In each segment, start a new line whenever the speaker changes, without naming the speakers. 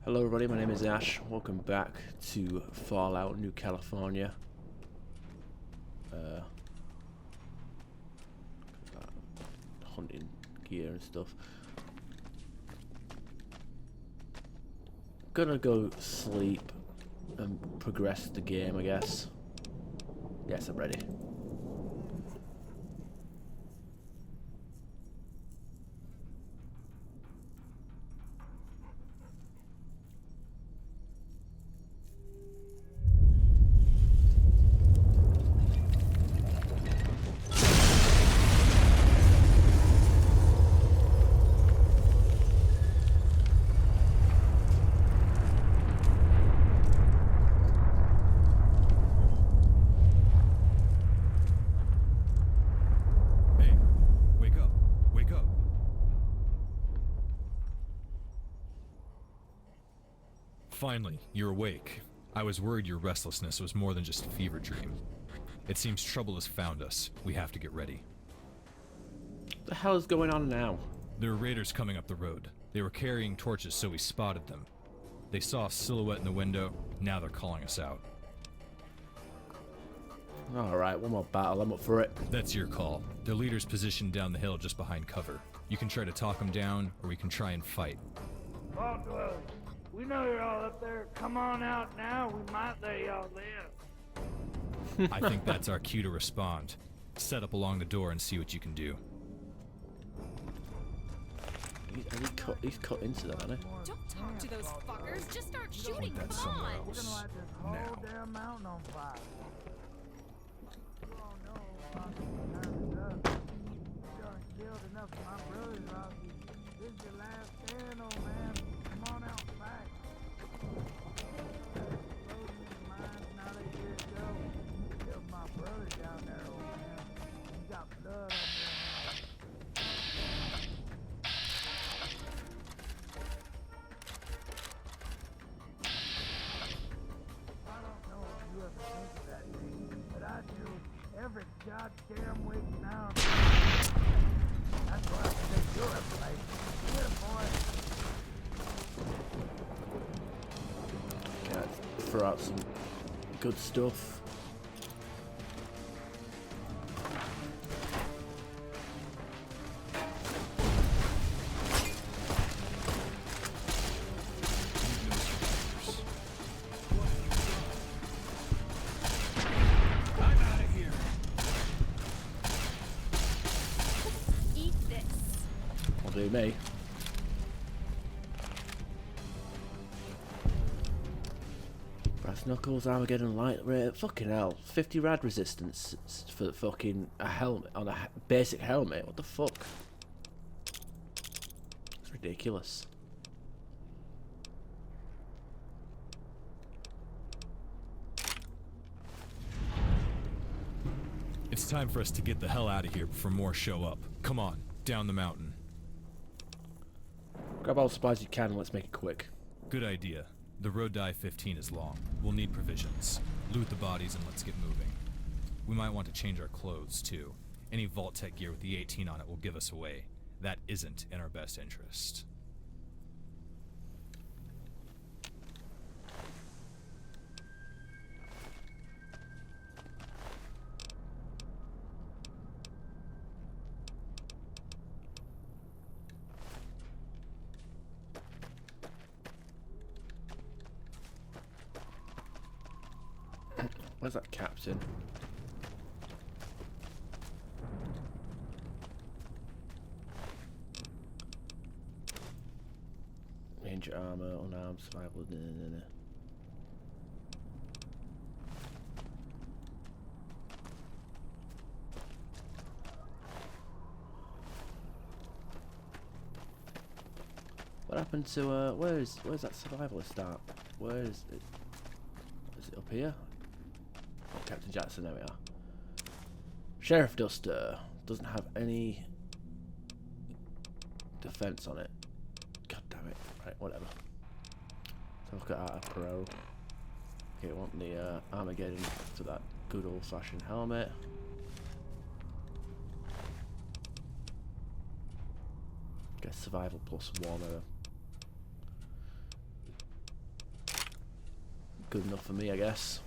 Hello everybody, my name is Ash. Welcome back to Fallout New California. Hunting gear and stuff. Gonna go sleep and progress the game, I guess. Yes, I'm ready.
Finally, you're awake. I was worried your restlessness was more than just a fever dream. It seems trouble has found us. We have to get ready.
What the hell is going on now?
There are raiders coming up the road. They were carrying torches, so we spotted them. They saw a silhouette in the window. Now they're calling us out.
Alright, one more battle. I'm up for it.
That's your call. Their leader's positioned down the hill just behind cover. You can try to talk them down, or we can try and fight.
Vault dwellers, we know you're all up there. Come on out now. We might let y'all live.
I think that's our cue to respond. Set up along the door and see what you can do.
He's cut into that, hasn't he?
Don't talk to those fuckers. Just start shooting.
Point that
Come
somewhere
on.
We're gonna
else.
light this whole
Now.
damn mountain on fire. You all know time is up. You done killed enough of my brothers, Rocky. This is your last stand, old man. Come on out back. Loading in the mines, now they years ago. You killed my brother down there, old man. You got blood on your hands. I don't know if you ever think of that thing, but I do every goddamn week now. That's why I say you're a place. Get a boy.
Yeah, throw out some good stuff.
I'm out of here.
Eat this.
Will do me. Brass knuckles, Armageddon light rate. Fucking hell. 50 rad resistance for the fucking a helmet on a basic helmet. What the fuck? It's ridiculous.
It's time for us to get the hell out of here before more show up. Come on, down the mountain.
Grab all the supplies you can and let's make it quick.
Good idea. The road to I-15 is long. We'll need provisions. Loot the bodies and let's get moving. We might want to change our clothes, too. Any Vault Tech gear with the 18 on it will give us away. That isn't in our best interest.
Where's that captain? Ranger armor, unarmed, survival. Nah. What happened to where's that survivalist at? Where is it? Is it up here? Oh, Captain Jackson, there we are. Sheriff Duster doesn't have any defense on it. God damn it. Right, whatever. So look at our pro. Okay, we want the Armageddon for that good old fashioned helmet. Get survival +1 or good enough for me, I guess.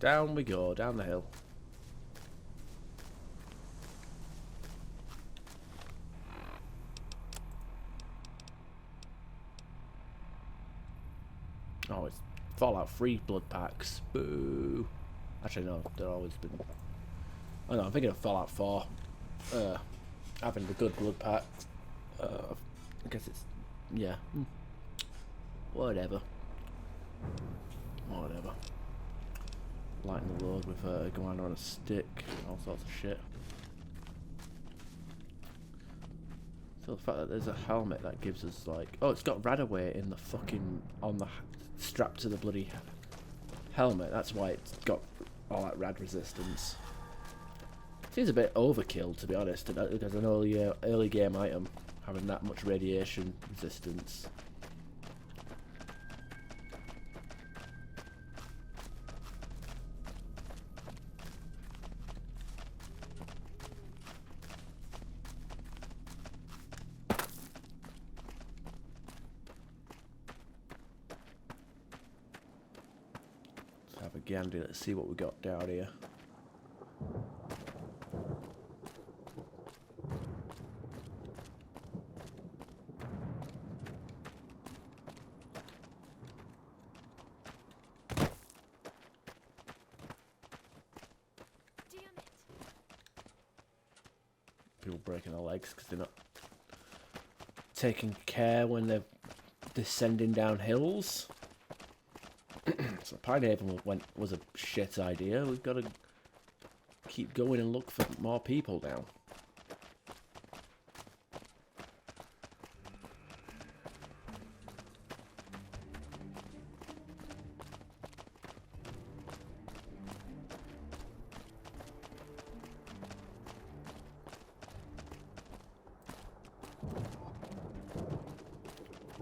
Down we go, down the hill. Oh, it's Fallout 3 blood packs. Boo. Actually, no, they've always been... Oh no, I'm thinking of Fallout 4. Having the good blood packs. I guess it's... Yeah. Whatever. Whatever. Lighten the load with a commander on a stick. All sorts of shit. So the fact that there's a helmet that gives us like... Oh, it's got Radaway in the fucking... On the strap to the bloody helmet. That's why it's got all that rad resistance. Seems a bit overkill, to be honest, as an early game item, having that much radiation resistance. Let's have a gander. Let's see what we got down here. People breaking their legs because they're not taking care when they're descending down hills. So Pinehaven was a shit idea. We've got to keep going and look for more people now.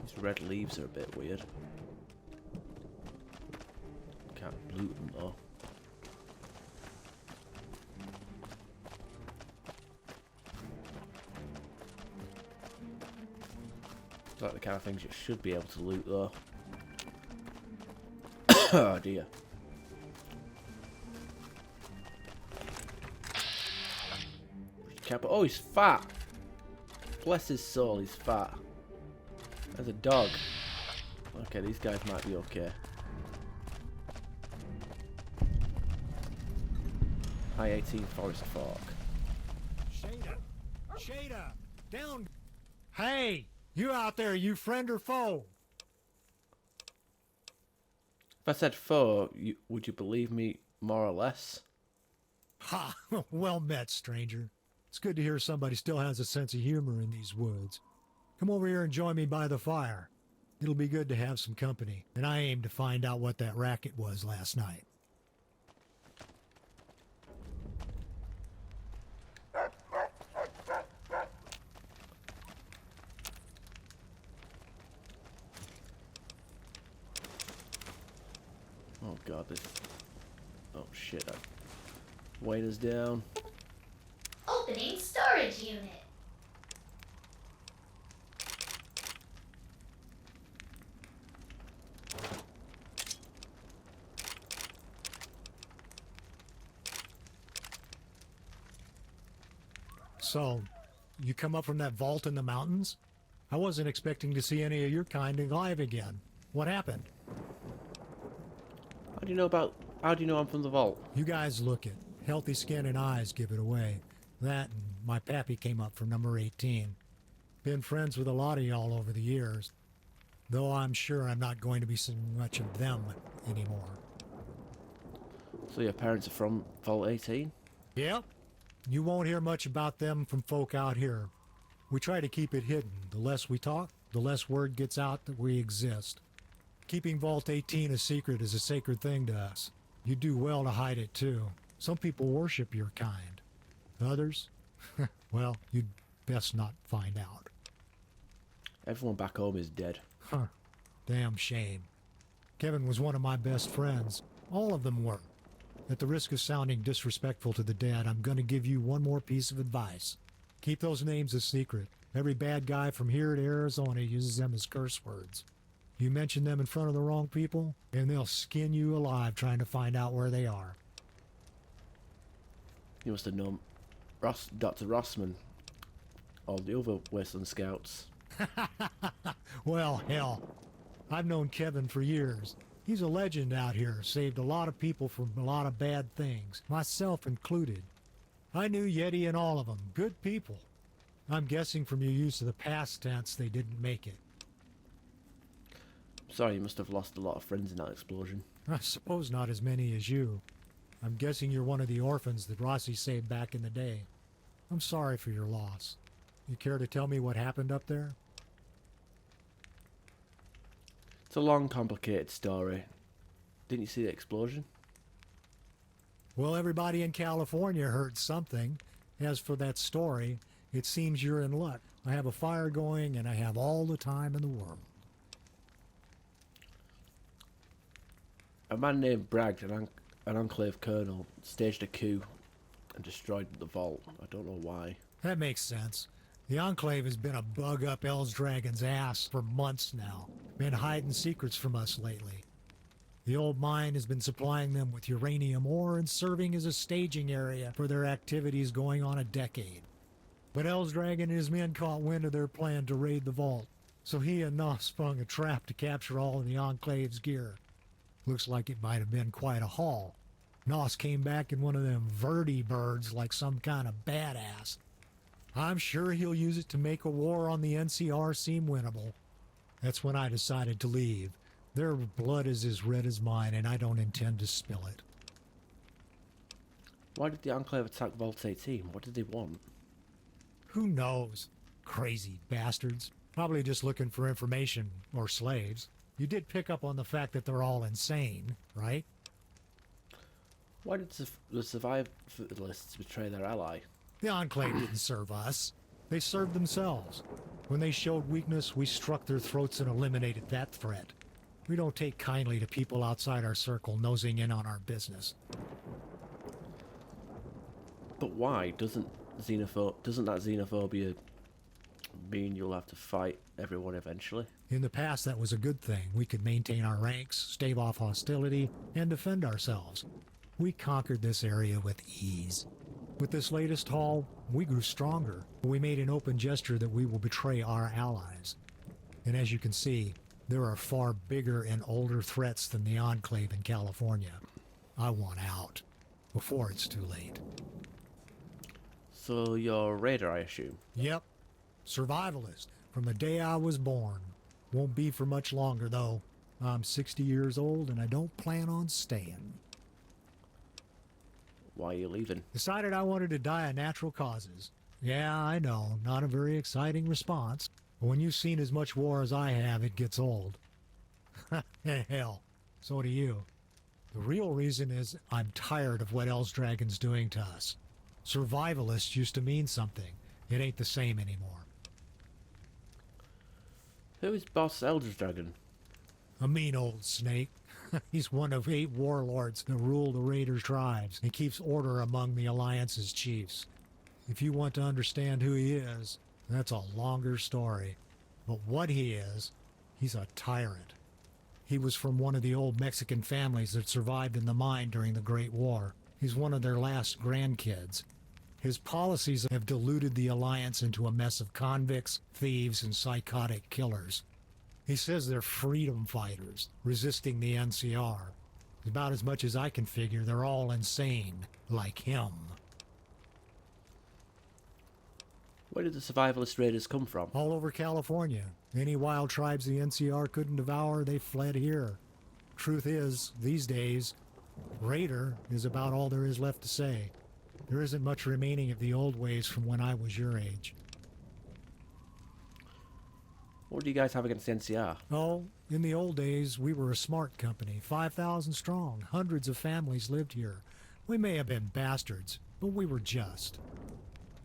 These red leaves are a bit weird. Can't loot them though. It's like the kind of things you should be able to loot though. Oh dear. Oh, he's fat. Bless his soul, he's fat. There's a dog. Okay, these guys might be okay. I-18 Forest Fork.
Shada, down. Hey, you out there, you friend or foe?
If I said foe, would you believe me more or less?
Ha, well met, stranger. It's good to hear somebody still has a sense of humor in these woods. Come over here and join me by the fire. It'll be good to have some company, and I aim to find out what that racket was last night.
Oh god, this... Oh shit, that weight us down.
Opening storage unit.
So, you come up from that vault in the mountains? I wasn't expecting to see any of your kind alive again. What happened?
How do you know I'm from the vault?
You guys look it. Healthy skin and eyes give it away. That and my pappy came up from number 18. Been friends with a lot of y'all over the years. Though I'm sure I'm not going to be seeing much of them anymore.
So your parents are from Vault 18?
Yep. You won't hear much about them from folk out here. We try to keep it hidden. The less we talk, the less word gets out that we exist. Keeping Vault 18 a secret is a sacred thing to us. You do well to hide it too. Some people worship your kind. Others? Well, you'd best not find out.
Everyone back home is dead.
Huh. Damn shame. Kevin was one of my best friends. All of them were. At the risk of sounding disrespectful to the dead, I'm going to give you one more piece of advice. Keep those names a secret. Every bad guy from here to Arizona uses them as curse words. You mention them in front of the wrong people, and they'll skin you alive trying to find out where they are.
You must have known Dr. Rossman or the other Wasteland Scouts.
Well, hell, I've known Kevin for years. He's a legend out here, saved a lot of people from a lot of bad things, myself included. I knew Yeti and all of them, good people. I'm guessing from your use of the past tense they didn't make it.
Sorry, you must have lost a lot of friends in that explosion.
I suppose not as many as you. I'm guessing you're one of the orphans that Rossi saved back in the day. I'm sorry for your loss. You care to tell me what happened up there?
It's a long, complicated story. Didn't you see the explosion?
Well, everybody in California heard something. As for that story, it seems you're in luck. I have a fire going and I have all the time in the world.
A man named Bragg, an Enclave colonel, staged a coup and destroyed the vault. I don't know why.
That makes sense. The Enclave has been a bug up El's Dragon's ass for months now. Been hiding secrets from us lately. The old mine has been supplying them with uranium ore and serving as a staging area for their activities going on a decade. But El's Dragon and his men caught wind of their plan to raid the vault, so he and Nos sprung a trap to capture all of the Enclave's gear. Looks like it might have been quite a haul. Nos came back in one of them vertibirds like some kind of badass. I'm sure he'll use it to make a war on the NCR seem winnable. That's when I decided to leave. Their blood is as red as mine, and I don't intend to spill it.
Why did the Enclave attack Vault 18? What did they want?
Who knows? Crazy bastards. Probably just looking for information, or slaves. You did pick up on the fact that they're all insane, right?
Why did the survivalists betray their ally?
The Enclave didn't serve us. They served themselves. When they showed weakness, we struck their throats and eliminated that threat. We don't take kindly to people outside our circle nosing in on our business.
But why? Doesn't that xenophobia mean you'll have to fight everyone eventually?
In the past, that was a good thing. We could maintain our ranks, stave off hostility, and defend ourselves. We conquered this area with ease. With this latest haul, we grew stronger. We made an open gesture that we will betray our allies. And as you can see, there are far bigger and older threats than the Enclave in California. I want out, before it's too late.
So you're a raider, I assume?
Yep. Survivalist, from the day I was born. Won't be for much longer, though. I'm 60 years old, and I don't plan on staying.
Why are you leaving?
Decided I wanted to die of natural causes. Yeah, I know, not a very exciting response. But when you've seen as much war as I have, it gets old. Hell, so do you. The real reason is I'm tired of what El's Dragon's doing to us. Survivalist used to mean something. It ain't the same anymore.
Who is Boss Elder Dragon?
A mean old snake. He's one of 8 warlords that rule the Raider tribes and keeps order among the Alliance's chiefs. If you want to understand who he is, that's a longer story. But what he is, he's a tyrant. He was from one of the old Mexican families that survived in the mine during the Great War. He's one of their last grandkids. His policies have deluded the Alliance into a mess of convicts, thieves, and psychotic killers. He says they're freedom fighters, resisting the NCR. About as much as I can figure, they're all insane, like him.
Where did the survivalist raiders come from?
All over California. Any wild tribes the NCR couldn't devour, they fled here. Truth is, these days, Raider is about all there is left to say. There isn't much remaining of the old ways from when I was your age.
What do you guys have against the NCR?
Oh, in the old days, we were a smart company, 5,000 strong. Hundreds of families lived here. We may have been bastards, but we were just.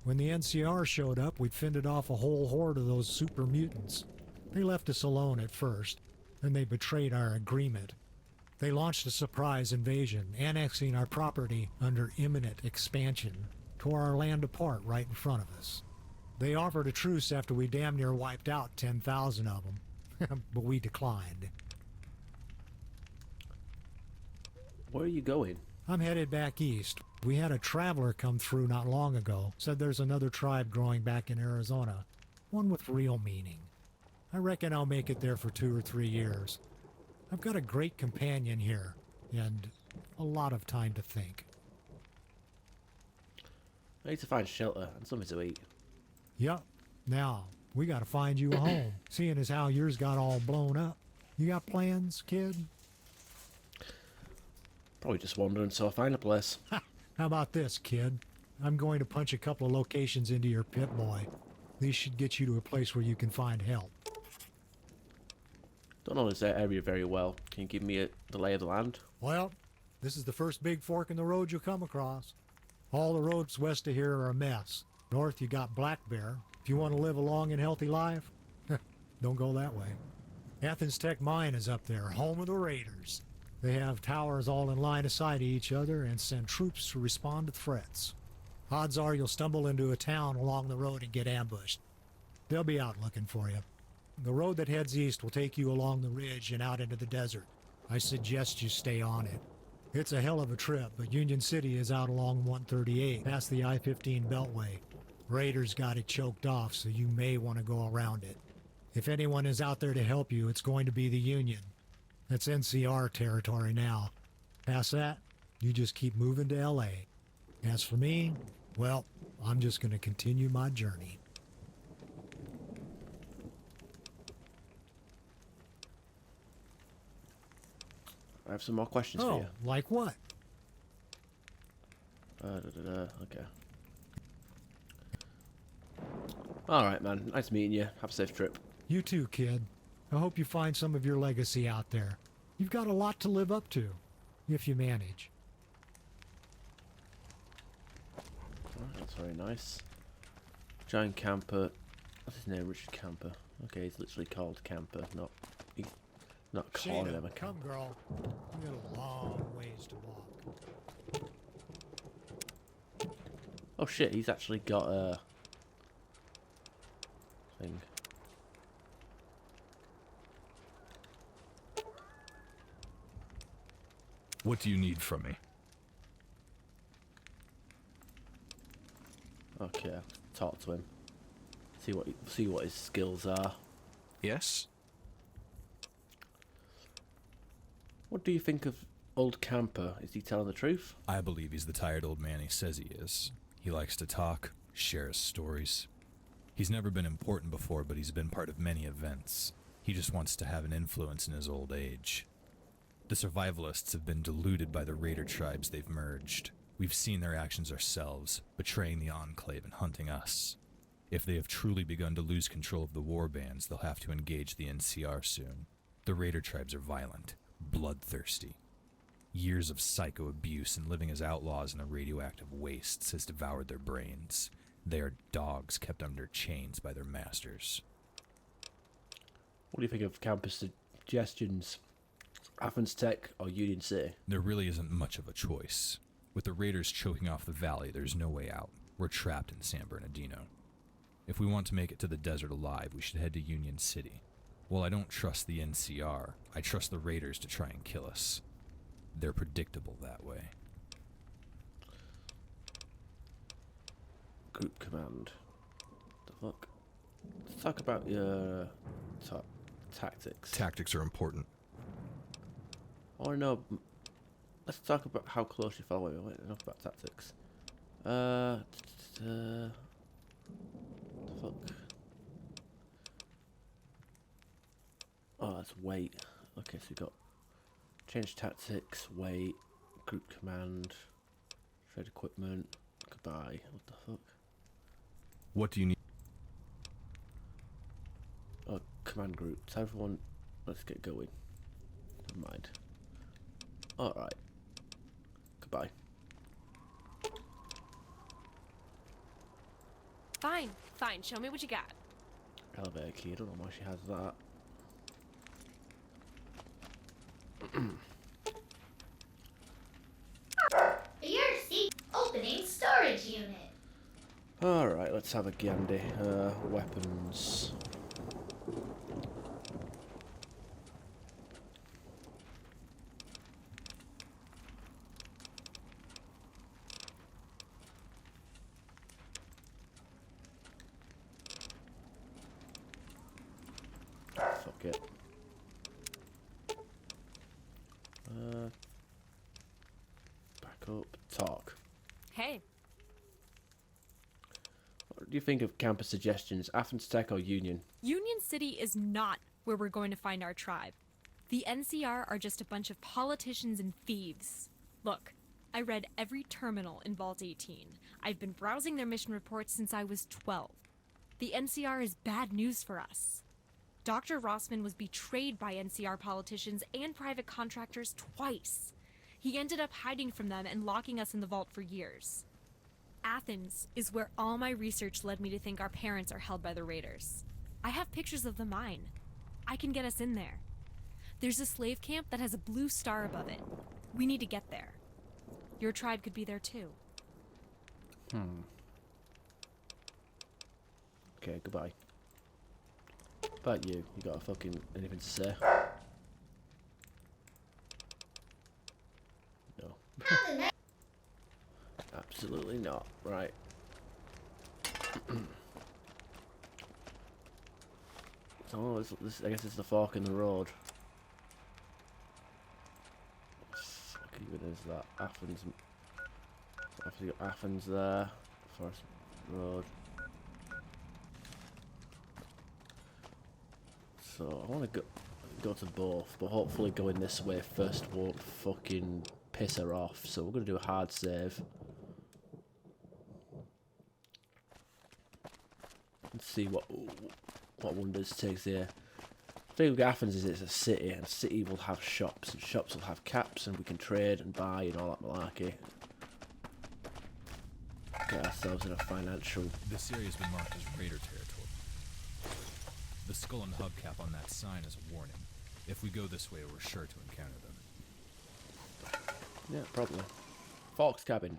When the NCR showed up, we'd fended off a whole horde of those super mutants. They left us alone at first, then they betrayed our agreement. They launched a surprise invasion, annexing our property under imminent expansion, tore our land apart right in front of us. They offered a truce after we damn near wiped out 10,000 of them, but we declined.
Where are you going?
I'm headed back east. We had a traveler come through not long ago. Said there's another tribe growing back in Arizona. One with real meaning. I reckon I'll make it there for 2 or 3 years. I've got a great companion here, and a lot of time to think.
I need to find shelter and something to eat.
Yup. Now, we gotta find you a home, seeing as how yours got all blown up. You got plans, kid?
Probably just wandering until I find a place.
How about this, kid? I'm going to punch a couple of locations into your pit boy. These should get you to a place where you can find help.
Don't know this area very well. Can you give me the lay of the land?
Well, this is the first big fork in the road you'll come across. All the roads west of here are a mess. North you got Black Bear. If you want to live a long and healthy life, don't go that way. Athens Tech Mine is up there, home of the Raiders. They have towers all in line of sight of each other and send troops to respond to threats. Odds are you'll stumble into a town along the road and get ambushed. They'll be out looking for you. The road that heads east will take you along the ridge and out into the desert. I suggest you stay on it. It's a hell of a trip, but Union City is out along 138, past the I-15 Beltway. Raiders got it choked off, so you may want to go around it. If anyone is out there to help you, it's going to be the Union. That's NCR territory now. Past that, you just keep moving to LA. As for me, well, I'm just going to continue my journey.
I have some more questions for you.
Like what?
Okay. Alright, man. Nice meeting you. Have a safe trip.
You too, kid. I hope you find some of your legacy out there. You've got a lot to live up to, if you manage.
Alright, that's very nice. Giant Camper. What's his name? Richard Camper. Okay, he's literally called Camper, he's not calling him a
Shayna,
camper.
come girl. You got a long ways to walk.
Oh shit, he's actually got a thing.
What do you need from me?
Okay, talk to him. See what his skills are.
Yes?
What do you think of old Camper? Is he telling the truth?
I believe he's the tired old man he says he is. He likes to talk, share his stories. He's never been important before, but he's been part of many events. He just wants to have an influence in his old age. The survivalists have been deluded by the raider tribes they've merged. We've seen their actions ourselves, betraying the Enclave and hunting us. If they have truly begun to lose control of the war bands, they'll have to engage the NCR soon. The raider tribes are violent, bloodthirsty. Years of psycho abuse and living as outlaws in the radioactive wastes has devoured their brains. They are dogs kept under chains by their masters.
What do you think of Camper's suggestions? Athens Tech or Union City?
There really isn't much of a choice. With the raiders choking off the valley, there's no way out. We're trapped in San Bernardino. If we want to make it to the desert alive, we should head to Union City. While I don't trust the NCR, I trust the raiders to try and kill us. They're predictable that way.
Group command. The fuck? Let's talk about your tactics.
Tactics are important.
I want to know. Let's talk about how close you follow. Wait, enough about tactics. The fuck. Oh, that's wait. Okay, so we got change tactics, wait, group command, trade equipment, goodbye. What the fuck?
What do you need?
Oh, command groups. Everyone, let's get going. Never mind. Alright. Goodbye.
Fine, fine. Show me what you got.
Elevator key. I don't know why she has that.
Your seat opening storage unit.
Alright, let's have a gandy. Weapons. Fuck it. Back up. Talk.
Hey,
What do you think of campus suggestions? Athens Tech or Union?
Union City is not where we're going to find our tribe. The NCR are just a bunch of politicians and thieves. Look, I read every terminal in Vault 18. I've been browsing their mission reports since I was 12. The NCR is bad news for us. Dr. Rossman was betrayed by NCR politicians and private contractors twice. He ended up hiding from them and locking us in the vault for years. Athens is where all my research led me to think our parents are held by the raiders. I have pictures of the mine. I can get us in there. There's a slave camp that has a blue star above it. We need to get there. Your tribe could be there too.
Okay, goodbye. About you. You got a fucking anything to say? No.
How the night
Absolutely not. Right. So this, I guess it's the fork in the road. Fuck even is that? Athens. After you got Athens there. Forest Road. So I want to go to both, but hopefully going this way first won't fucking piss her off. So we're gonna do a hard save. Let's see what wonders takes here. The thing with Athens is it's a city, and a city will have shops, and shops will have caps, and we can trade and buy and all that malarkey. Get ourselves in a financial.
This area has been marked as raider territory. The skull and hubcap on that sign is a warning. If we go this way, we're sure to encounter them.
Yeah, probably. Falk's cabin.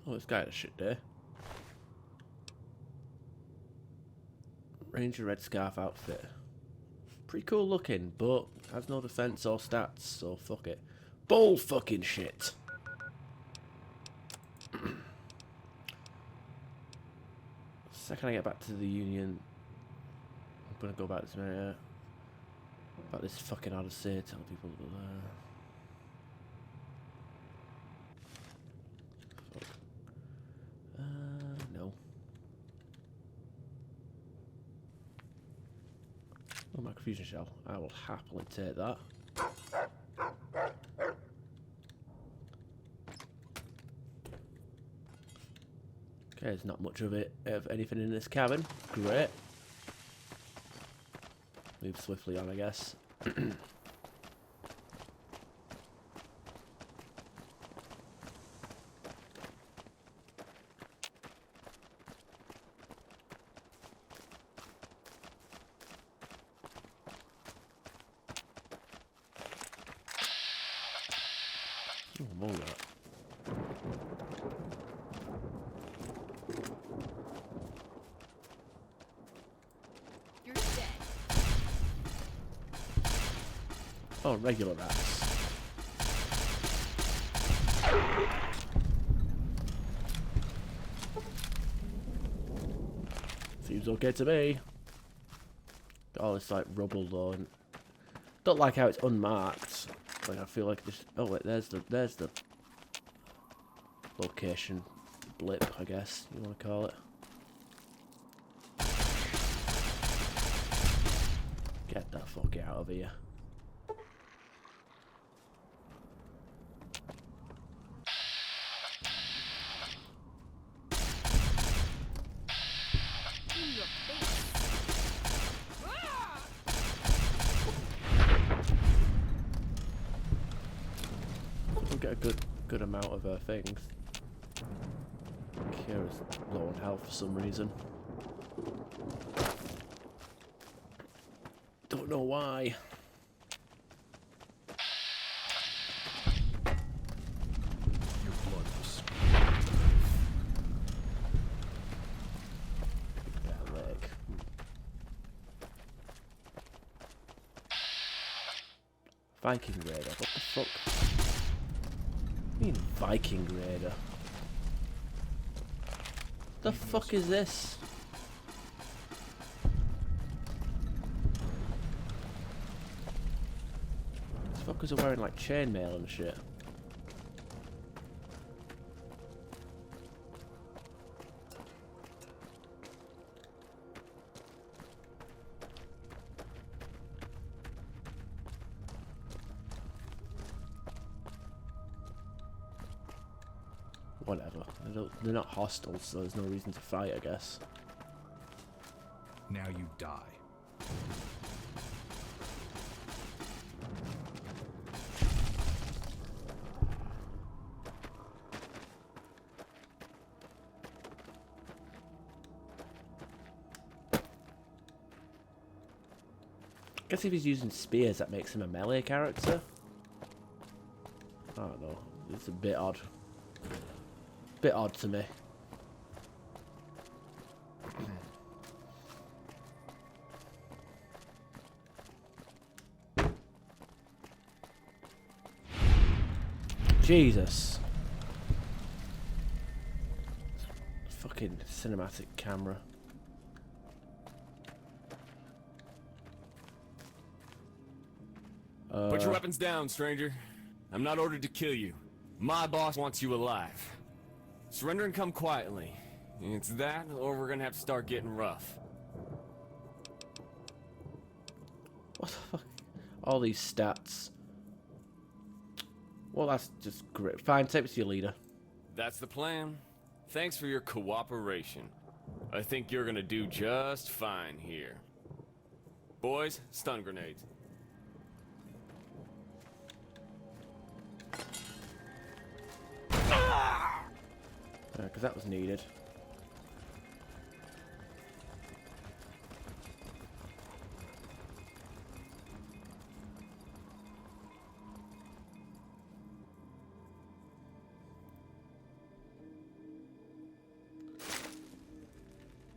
Oh, this guy had a shit day. Ranger red scarf outfit. Pretty cool looking, but has no defense or stats, so fuck it. Bull fucking shit. Second I get back to the Union, I'm gonna go back to this area. About this fucking Odyssey, tell people to go there. Fuck. No. Oh, my confusion shell. I will happily take that. Okay, there's not much of anything in this cabin. Great. Move swiftly on, I guess. Oh, more of that.
You're dead.
Oh, regular rats. Seems okay to me. Got all this like rubble though, and don't like how it's unmarked. Like I feel like this. Oh wait, there's the location blip, I guess you want to call it. Get the fuck out of here.
In your face. Ah!
We'll get a good amount of things. Kira's low on health for some reason. Don't know why.
Your blood was
Viking Raider. What the fuck? What do you mean Viking Raider? The fuck is this? These fuckers are wearing like chainmail and shit. Whatever. They're not hostile, so there's no reason to fight, I guess.
Now you die.
I guess if he's using spears, that makes him a melee character. I don't know. It's a bit odd. Bit odd to me. Jesus. Fucking cinematic camera.
Put your weapons down, stranger. I'm not ordered to kill you. My boss wants you alive. Surrender and come quietly. It's that, or we're gonna have to start getting rough.
What the fuck? All these stats. Well, that's just great. Fine, take me to your leader.
That's the plan. Thanks for your cooperation. I think you're gonna do just fine here. Boys, stun grenades.
Because that was needed.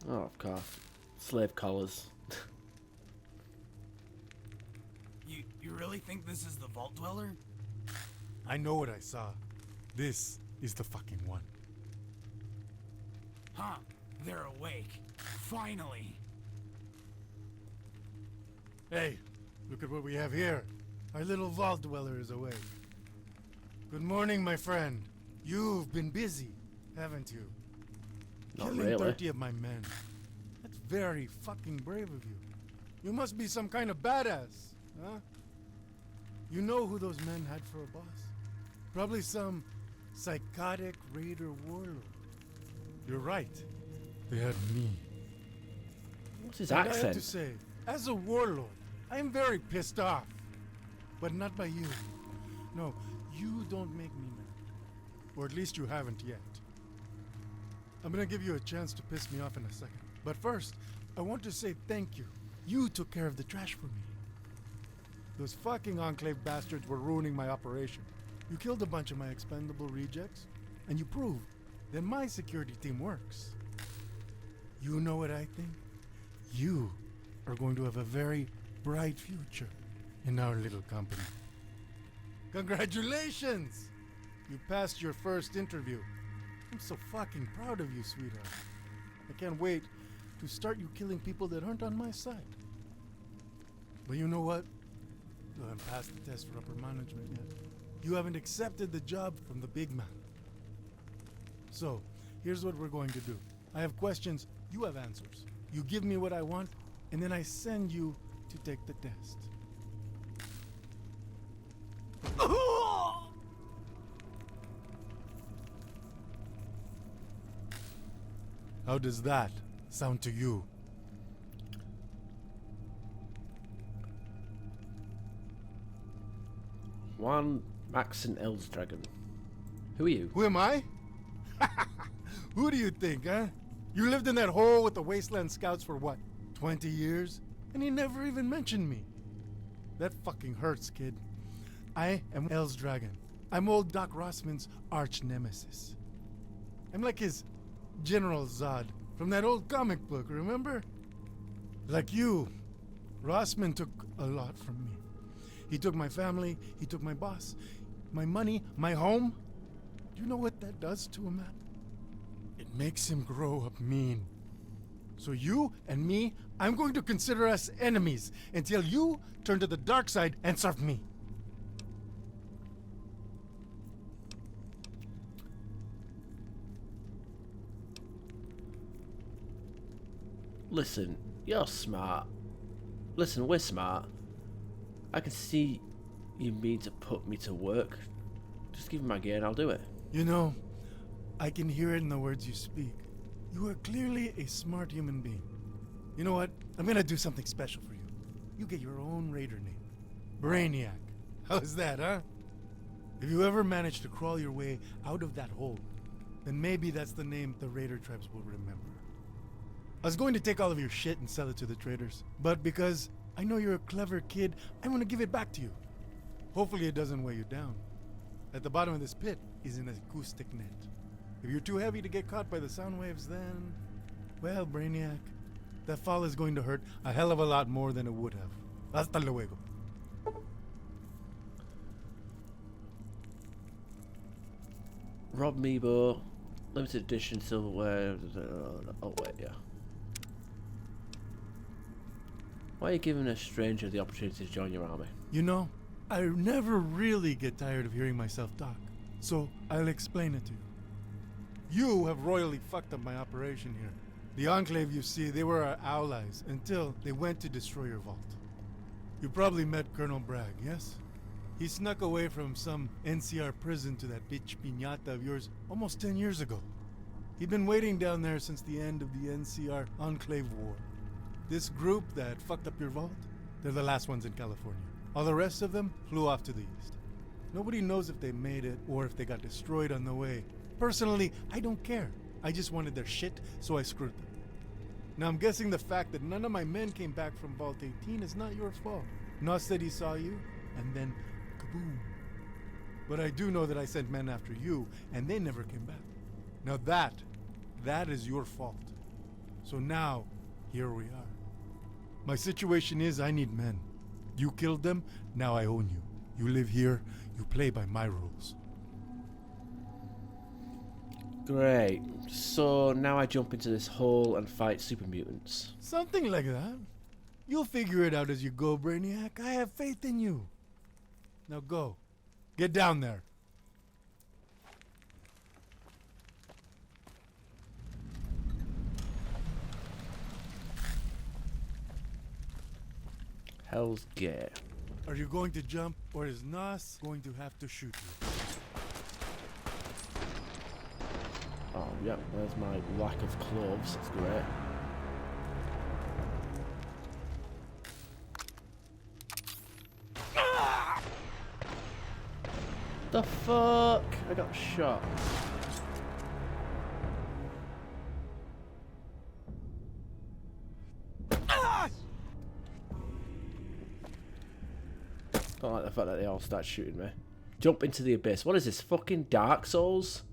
Oh, of course. Slave collars.
You really think this is the Vault Dweller?
I know what I saw. This is the fucking one.
Huh, they're awake. Finally.
Hey, look at what we have here. Our little vault dweller is awake. Good morning, my friend. You've been busy, haven't you?
Not
Killing
really.
30 of my men. That's very fucking brave of you. You must be some kind of badass, huh? You know who those men had for a boss? Probably some psychotic raider warlord. You're right. They had me.
What's his
And I have to
accent?
say, as a warlord, I am very pissed off. But not by you. No, you don't make me mad. Or at least you haven't yet. I'm gonna give you a chance to piss me off in a second. But first, I want to say thank you. You took care of the trash for me. Those fucking Enclave bastards were ruining my operation. You killed a bunch of my expendable rejects, and you proved that my security team works. You know what I think? You are going to have a very bright future in our little company. Congratulations! You passed your first interview. I'm so fucking proud of you, sweetheart. I can't wait to start you killing people that aren't on my side. But you know what? You haven't passed the test for upper management yet. You haven't accepted the job from the big man. So, here's what we're going to do. I have questions, you have answers. You give me what I want, and then I send you to take the test. How does that sound to you?
Juan Maxon Elsdragon. Who are you?
Who am I? Who do you think, huh? You lived in that hole with the Wasteland Scouts for what, 20 years? And you never even mentioned me. That fucking hurts, kid. I am Elsdragon. I'm old Doc Rossman's arch nemesis. I'm like his General Zod from that old comic book, remember? Like you, Rossman took a lot from me. He took my family, he took my boss, my money, my home. Do you know what that does to a man? It makes him grow up mean. So you and me, I'm going to consider us enemies until you turn to the dark side and serve me.
Listen, you're smart. Listen, we're smart. I can see you mean to put me to work. Just give me my gear and I'll do it.
You know, I can hear it in the words you speak. You are clearly a smart human being. You know what? I'm gonna do something special for you. You get your own raider name. Brainiac. How's that, huh? If you ever manage to crawl your way out of that hole, then maybe that's the name the raider tribes will remember. I was going to take all of your shit and sell it to the traders, but because I know you're a clever kid, I want to give it back to you. Hopefully it doesn't weigh you down. At the bottom of this pit is an acoustic net. If you're too heavy to get caught by the sound waves, then... well, Brainiac, that fall is going to hurt a hell of a lot more than it would have. Hasta luego.
Rob Meebo, limited edition silverware. Oh, wait, yeah. Why are you giving a stranger the opportunity to join your army?
You know, I never really get tired of hearing myself talk, so I'll explain it to you. You have royally fucked up my operation here. The Enclave, you see, they were our allies until they went to destroy your vault. You probably met Colonel Bragg, yes? He snuck away from some NCR prison to that bitch piñata of yours almost 10 years ago. He'd been waiting down there since the end of the NCR Enclave War. This group that fucked up your vault, they're the last ones in California. All the rest of them flew off to the east. Nobody knows if they made it or if they got destroyed on the way. Personally, I don't care. I just wanted their shit, so I screwed them. Now I'm guessing the fact that none of my men came back from Vault 18 is not your fault. Nos said he saw you, and then kaboom. But I do know that I sent men after you, and they never came back. Now that is your fault. So now, here we are. My situation is I need men. You killed them, now I own you. You live here, you play by my rules.
Great. So now I jump into this hole and fight super mutants.
Something like that. You'll figure it out as you go, Brainiac. I have faith in you. Now go. Get down there.
Hell's Gate.
Are you going to jump, or is Nas going to have to shoot you?
Oh, yeah, there's my lack of clothes. That's great. The fuck? I got shot. Don't like the fact that they all start shooting me. Jump into the abyss. What is this? Fucking Dark Souls?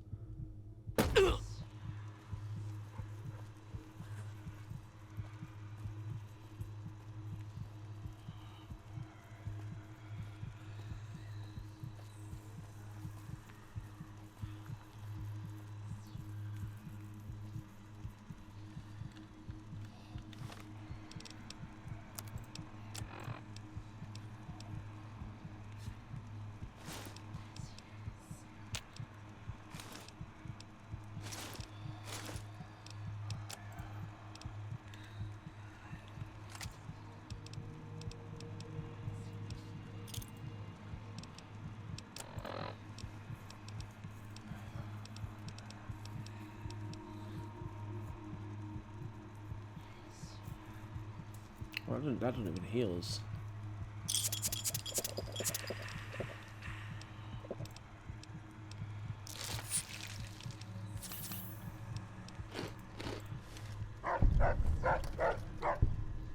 Well, that doesn't even heal us.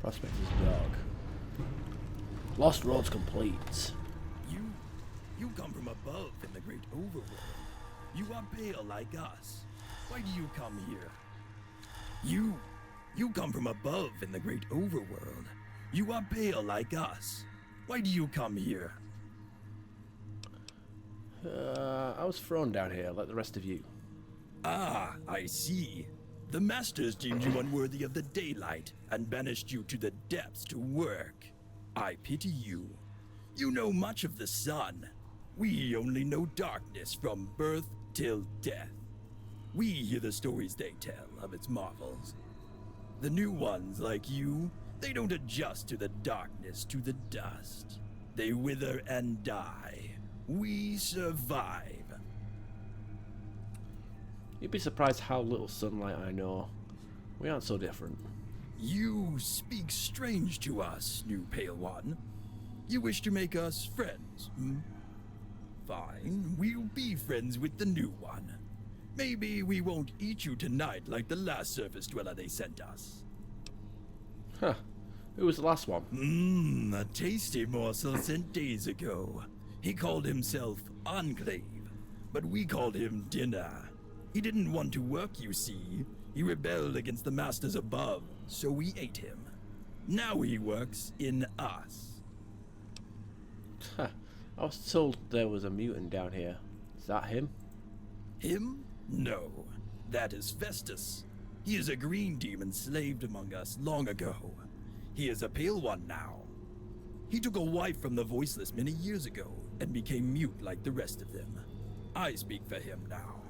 Prospector's dog. Lost Roads complete.
You come from above in the great overworld. You are pale like us. Why do you come here? You come from above in the great overworld. You are pale like us. Why do you come here?
I was thrown down here like the rest of you.
Ah, I see. The masters deemed you unworthy of the daylight and banished you to the depths to work. I pity you. You know much of the sun. We only know darkness from birth till death. We hear the stories they tell of its marvels. The new ones, like you, they don't adjust to the darkness, to the dust. They wither and die. We survive.
You'd be surprised how little sunlight I know. We aren't so different.
You speak strange to us, new Pale One. You wish to make us friends, hmm? Fine, we'll be friends with the new one. Maybe we won't eat you tonight like the last surface dweller they sent us.
Huh. Who was the last one?
A tasty morsel sent days ago. He called himself Enclave, but we called him Dinner. He didn't want to work, you see. He rebelled against the masters above, so we ate him. Now he works in us.
Huh. I was told there was a mutant down here. Is that him?
Him? No. That is Festus. He is a green demon slaved among us long ago. He is a pale one now. He took a wife from the voiceless many years ago and became mute like the rest of them. I speak for him now.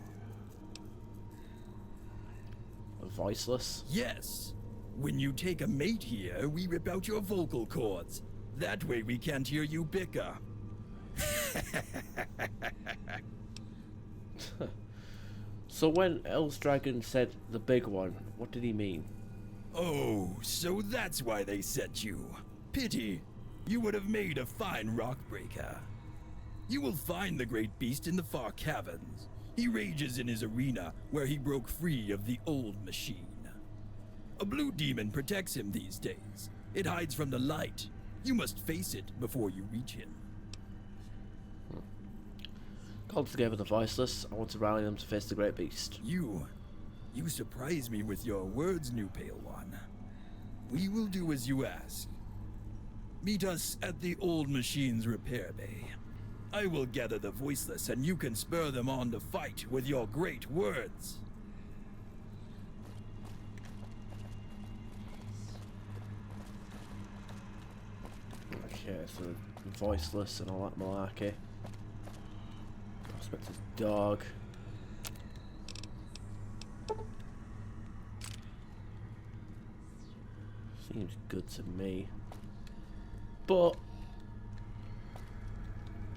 Voiceless?
Yes. When you take a mate here, we rip out your vocal cords. That way we can't hear you bicker.
So when El's Dragon said the big one, what did he mean?
Oh, so that's why they sent you. Pity. You would have made a fine rock breaker. You will find the great beast in the far caverns. He rages in his arena where he broke free of the old machine. A blue demon protects him these days. It hides from the light. You must face it before you reach him.
Called together the voiceless. I want to rally them to face the great beast.
You surprise me with your words, new Pale One. We will do as you ask. Meet us at the old machine's repair bay. I will gather the voiceless and you can spur them on to fight with your great words.
Okay, so voiceless and all that malarkey. Prospector's dog. Seems good to me. But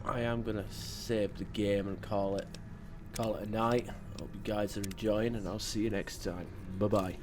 I am gonna save the game and call it a night. Hope you guys are enjoying and I'll see you next time. Bye bye.